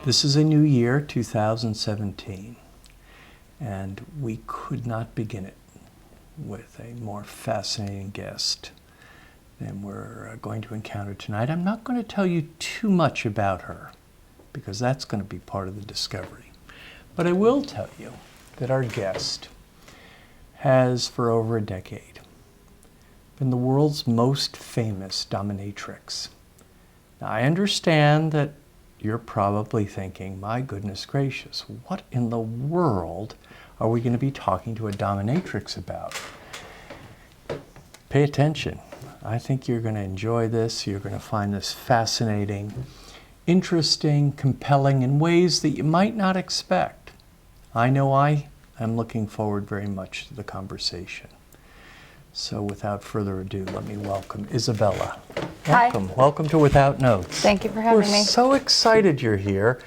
This is a new year, 2017, and we could not begin it with a more fascinating guest than we're going to encounter tonight. I'm not going to tell you too much about her because that's going to be part of the discovery. But I will tell you that our guest has, for over a decade, been the world's most famous dominatrix. Now, I understand that you're probably thinking, my goodness gracious, what in the world are we going to be talking to a dominatrix about? Pay attention. I think you're going to enjoy this. You're going to find this fascinating, interesting, compelling in ways that you might not expect. I know I am looking forward very much to the conversation. So without further ado, let me welcome Isabella. Welcome. Hi. Welcome to Without Notes. Thank you for having me. We're so excited you're here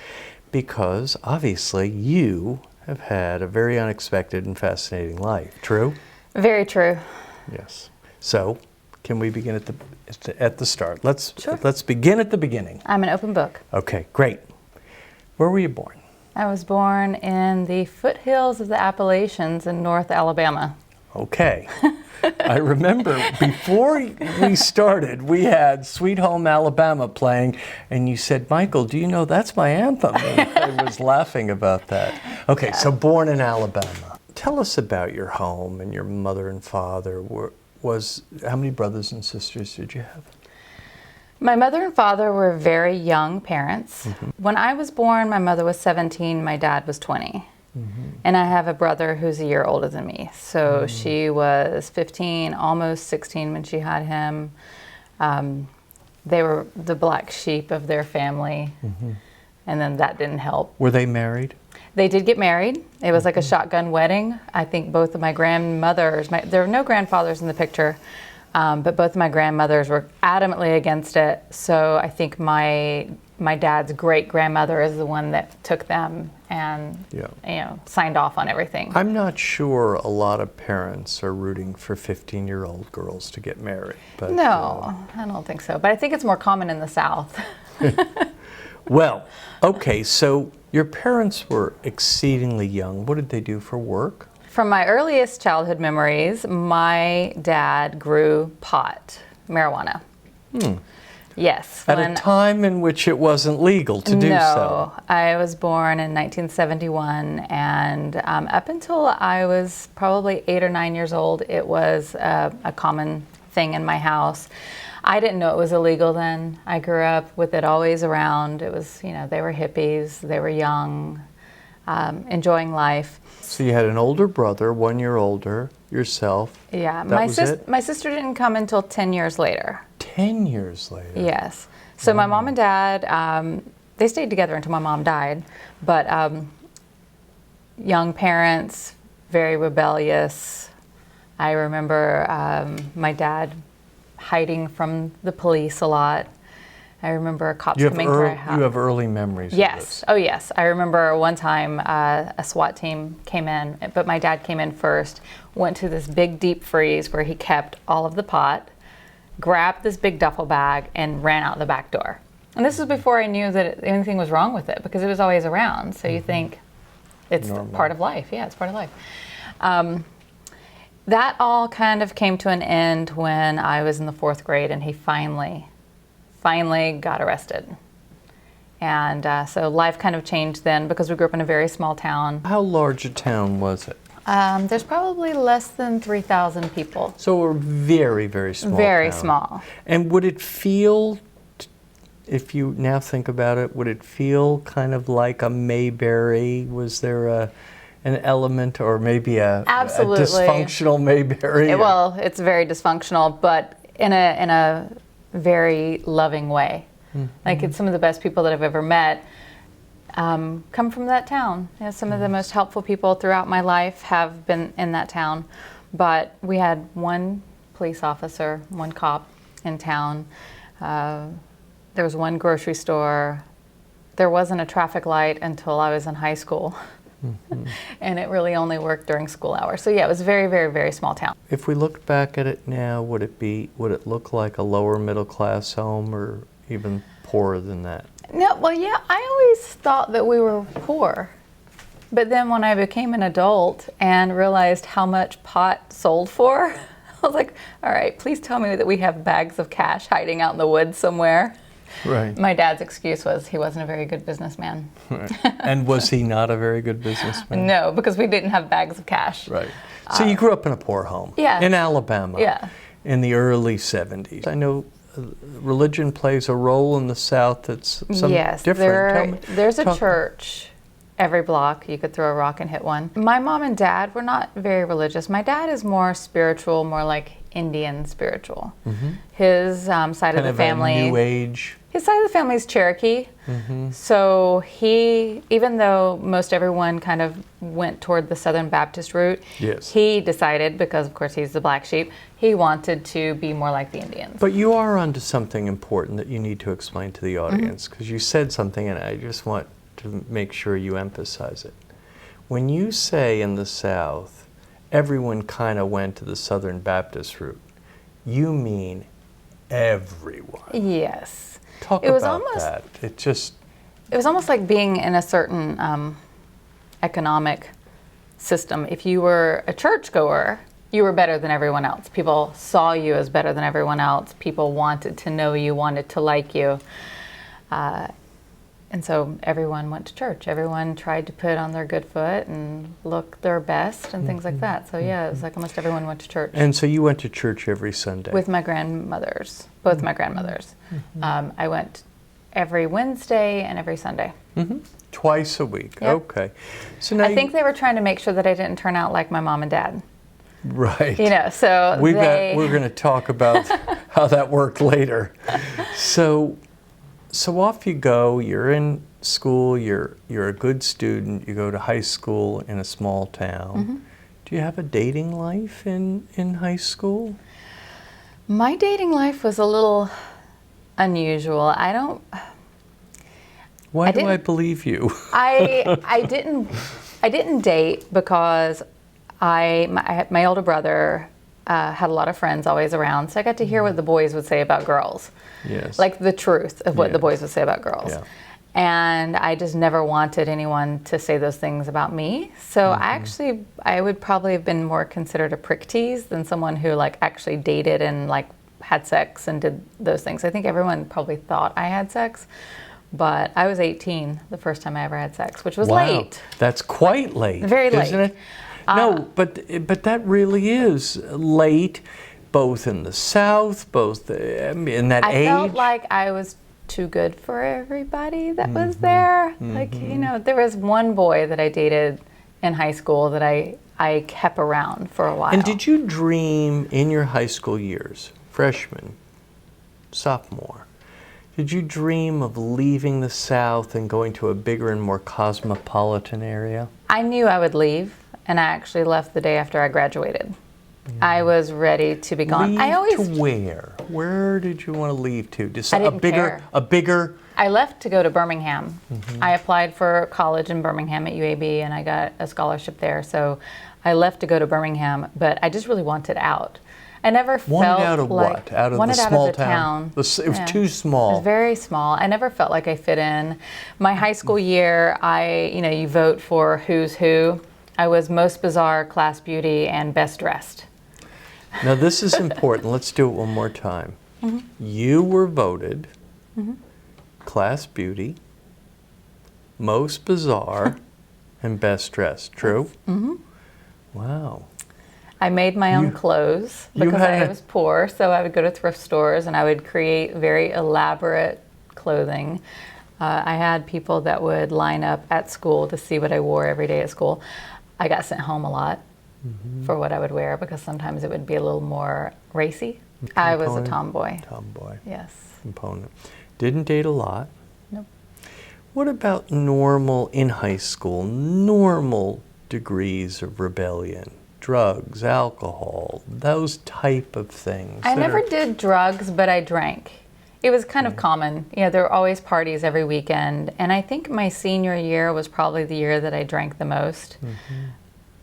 because obviously you have had a very unexpected and fascinating life. True? Very true. Yes. So can we begin at the start? Let's begin at the beginning. I'm an open book. Okay, great. Where were you born? I was born in the foothills of the Appalachians in North Alabama. Okay. I remember before we started, we had Sweet Home Alabama playing, and you said, Michael, do you know that's my anthem? And I was laughing about that. Okay, yeah. So born in Alabama. Tell us about your home and your mother and father. How many brothers and sisters did you have? My mother and father were very young parents. Mm-hmm. When I was born, my mother was 17, my dad was 20. Mm-hmm. And I have a brother who's a year older than me. So she was 15, almost 16 when she had him. They were the black sheep of their family. Mm-hmm. And then that didn't help. Were they married? They did get married. It was like a shotgun wedding. I think both of my grandmothers, there were no grandfathers in the picture, but both of my grandmothers were adamantly against it. So I think my dad's great-grandmother is the one that took them and signed off on everything. I'm not sure a lot of parents are rooting for 15-year-old girls to get married. But, no, I don't think so. But I think it's more common in the South. Well, okay, so your parents were exceedingly young. What did they do for work? From my earliest childhood memories, my dad grew pot, marijuana. Yes. At a time in which it wasn't legal to do so. No, I was born in 1971, and up until I was probably 8 or 9 years old, it was a common thing in my house. I didn't know it was illegal then. I grew up with it always around. It was, they were hippies, they were young, enjoying life. So you had an older brother, 1 year older, yourself. Yeah, my sister didn't come until 10 years later. 10 years later? Yes. So my mom and dad, they stayed together until my mom died, but young parents, very rebellious. I remember my dad hiding from the police a lot. I remember cops coming to our house. You have early memories of this. Oh yes. I remember one time a SWAT team came in, but my dad came in first, went to this big deep freeze where he kept all of the pot, grabbed this big duffel bag, and ran out the back door. And this was before I knew that anything was wrong with it, because it was always around. So you think it's part of life. Yeah, it's part of life. That all kind of came to an end when I was in the 4th grade, and he finally got arrested. And so life kind of changed then, because we grew up in a very small town. How large a town was it? There's probably less than 3,000 people. So we're very, very small. Very small. And would it feel, if you now think about it, would it feel kind of like a Mayberry? Was there an element, or maybe a dysfunctional Mayberry? Well, it's very dysfunctional, but in a very loving way. Mm-hmm. Like, it's some of the best people that I've ever met come from that town. Some of the most helpful people throughout my life have been in that town. But we had one police officer, one cop in town. There was one grocery store. There wasn't a traffic light until I was in high school. Mm-hmm. And it really only worked during school hours. So yeah, it was a very, very, very small town. If we look back at it now, would it look like a lower middle class home, or even poorer than that? No, well, yeah, I always thought that we were poor. But then when I became an adult and realized how much pot sold for, I was like, all right, please tell me that we have bags of cash hiding out in the woods somewhere. Right. My dad's excuse was he wasn't a very good businessman. Right. And was he not a very good businessman? No, because we didn't have bags of cash. Right. So you grew up in a poor home. Yeah. In Alabama. Yeah. In the early 70s. I know religion plays a role in the South that's Yes, different. there's a church every block. You could throw a rock and hit one. My mom and dad were not very religious. My dad is more spiritual, more like Indian spiritual. Mm-hmm. His side of the family, New Age. his side of the family is Cherokee. Mm-hmm. So he, even though most everyone kind of went toward the Southern Baptist route, Yes. he decided, because of course he's the black sheep, he wanted to be more like the Indians. But you are onto something important that you need to explain to the audience, because you said something and I just want to make sure you emphasize it. When you say in the South, everyone kind of went to the Southern Baptist route, you mean everyone. Yes. Talk It was about almost- that. It was almost like being in a certain economic system. If you were a churchgoer, you were better than everyone else. People saw you as better than everyone else. People wanted to know you, wanted to like you. And so everyone went to church. Everyone tried to put on their good foot and look their best and things like that. So yeah, it was like almost everyone went to church. And so you went to church every Sunday? With my grandmothers, both my grandmothers. I went every Wednesday and every Sunday. Mm-hmm. Twice a week. Yep. Okay. So now I think they were trying to make sure that I didn't turn out like my mom and dad. right. You know, so we're going to talk about how that worked later. So off you go. You're in school. You're a good student. You go to high school in a small town. Mm-hmm. Do you have a dating life in high school? My dating life was a little unusual. Why do I believe you? I didn't date because my older brother had a lot of friends always around, so I got to hear what the boys would say about girls. Yes. Like the truth of what the Yes. boys would say about girls. Yeah. And I just never wanted anyone to say those things about me. So I would probably have been more considered a prick tease than someone who like actually dated and like had sex and did those things. I think everyone probably thought I had sex, but I was 18 the first time I ever had sex, which was Wow. late. That's quite late. Very late. Isn't it? No, but that really is late, both in the South, both in that age. I felt like I was too good for everybody that was there. Like, you know, there was one boy that I dated in high school that I kept around for a while. And did you dream in your high school years, freshman, sophomore, did you dream of leaving the South and going to a bigger and more cosmopolitan area? I knew I would leave, and I actually left the day after I graduated. I was ready to be gone. Leave to where? Where did you want to leave to? Just I didn't care. A bigger. I left to go to Birmingham. I applied for college in Birmingham at UAB, and I got a scholarship there. So I left to go to Birmingham, but I just really wanted out. I never Wanted felt out of like what? Out of the wanted small out of the town. It was Yeah. too small. It was very small. I never felt like I fit in. My high school year, you vote for who's who. I was most bizarre, class beauty, and best dressed. Now this is important. Let's do it one more time. You were voted class beauty, most bizarre, and best dressed. True? Wow. I made my own clothes because I had was poor, so I would go to thrift stores and I would create very elaborate clothing. I had people that would line up at school to see what I wore every day at school. I got sent home a lot for what I would wear because sometimes it would be a little more racy. I was a tomboy. Tomboy. Yes. Component. Didn't date a lot. Nope. What about normal in high school, normal degrees of rebellion? Drugs, alcohol, those type of things. I that never are- did drugs, but I drank. It was kind of common. You know, there were always parties every weekend. And I think my senior year was probably the year that I drank the most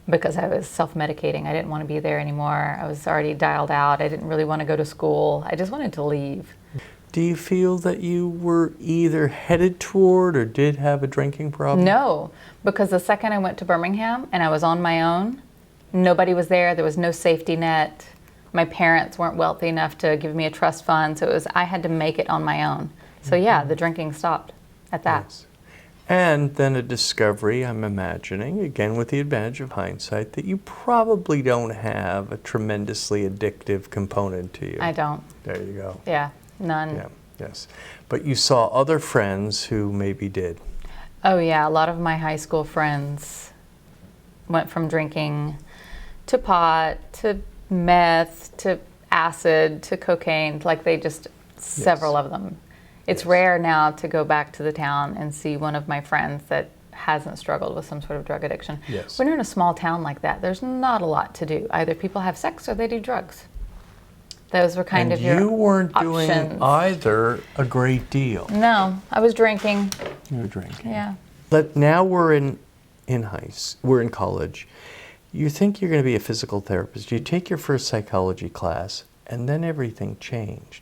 because I was self-medicating. I didn't want to be there anymore. I was already dialed out. I didn't really want to go to school. I just wanted to leave. Do you feel that you were either headed toward or did have a drinking problem? No, because the second I went to Birmingham and I was on my own, nobody was there. There was no safety net. My parents weren't wealthy enough to give me a trust fund, so I had to make it on my own. So yeah, the drinking stopped at that. Yes. And then a discovery, I'm imagining, again with the advantage of hindsight, that you probably don't have a tremendously addictive component to you. I don't. There you go. Yeah, none. Yeah, yes. But you saw other friends who maybe did. Oh yeah, a lot of my high school friends went from drinking to pot, to meth, to acid, to cocaine, like they just, several of them. It's rare now to go back to the town and see one of my friends that hasn't struggled with some sort of drug addiction. Yes. When you're in a small town like that, there's not a lot to do. Either people have sex or they do drugs. Those were kind of your And you weren't options. doing either a great deal. No, I was drinking. You were drinking. Yeah. But now we're in we're in college. You think you're going to be a physical therapist. You take your first psychology class, and then everything changed.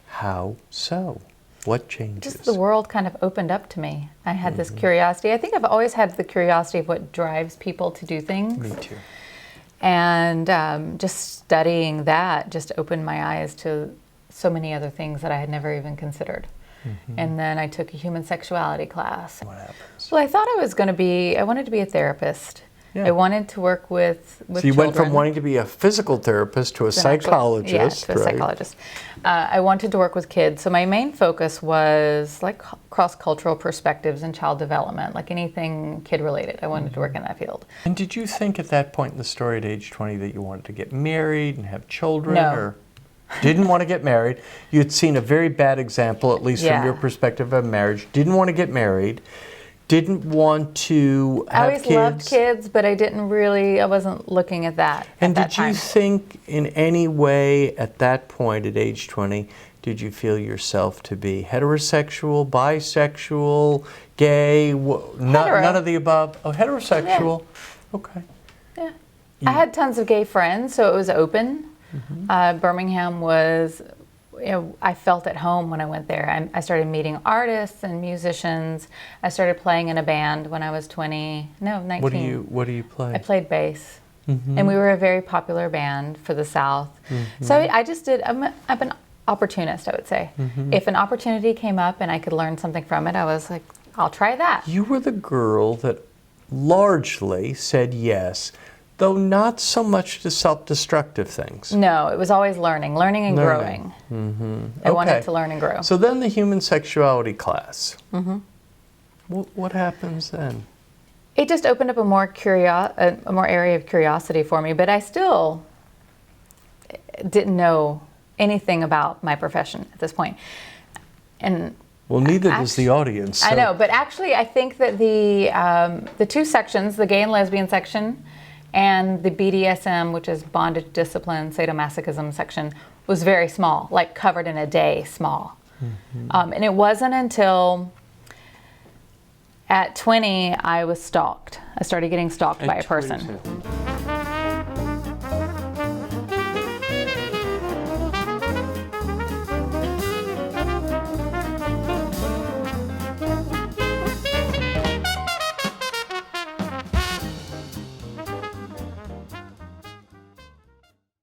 How so? What changes? Just the world kind of opened up to me. I had this curiosity. I think I've always had the curiosity of what drives people to do things. Me too. And just studying that just opened my eyes to so many other things that I had never even considered. And then I took a human sexuality class. What happens? Well, I thought I wanted to be a therapist. Yeah. I wanted to work with So you went from wanting to be a physical therapist to a psychologist. Yes, to a psychologist. I wanted to work with kids. So my main focus was like cross-cultural perspectives and child development, like anything kid-related. I wanted to work in that field. And did you think at that point in the story at age 20 that you wanted to get married and have children? No. Or didn't want to get married? You'd seen a very bad example, at least from your perspective of marriage. Didn't want to get married. Didn't want to have I always kids. loved kids, but I wasn't looking at that And at that did time. you think in any way at that point at age 20, did you feel yourself to be heterosexual, bisexual, gay, none of the above? Oh, heterosexual. Yeah. Okay. Yeah. I had tons of gay friends, so it was open. Birmingham was, I felt at home when I went there. I started meeting artists and musicians. I started playing in a band when I was 19. What do you play? I played bass. And we were a very popular band for the South. So I just did, I'm an opportunist, I would say. If an opportunity came up and I could learn something from it, I was like, I'll try that. You were the girl that largely said yes, though not so much to self-destructive things. No, it was always learning and growing. I wanted to learn and grow. So then the human sexuality class. What happens then? It just opened up a more area of curiosity for me, but I still didn't know anything about my profession at this point. And well, neither does the audience. So. I know, but actually I think that the two sections, the gay and lesbian section and the BDSM, which is bondage, discipline, sadomasochism section, was very small, like covered in a day small. And it wasn't until at 20 I was stalked. I started getting stalked by a person.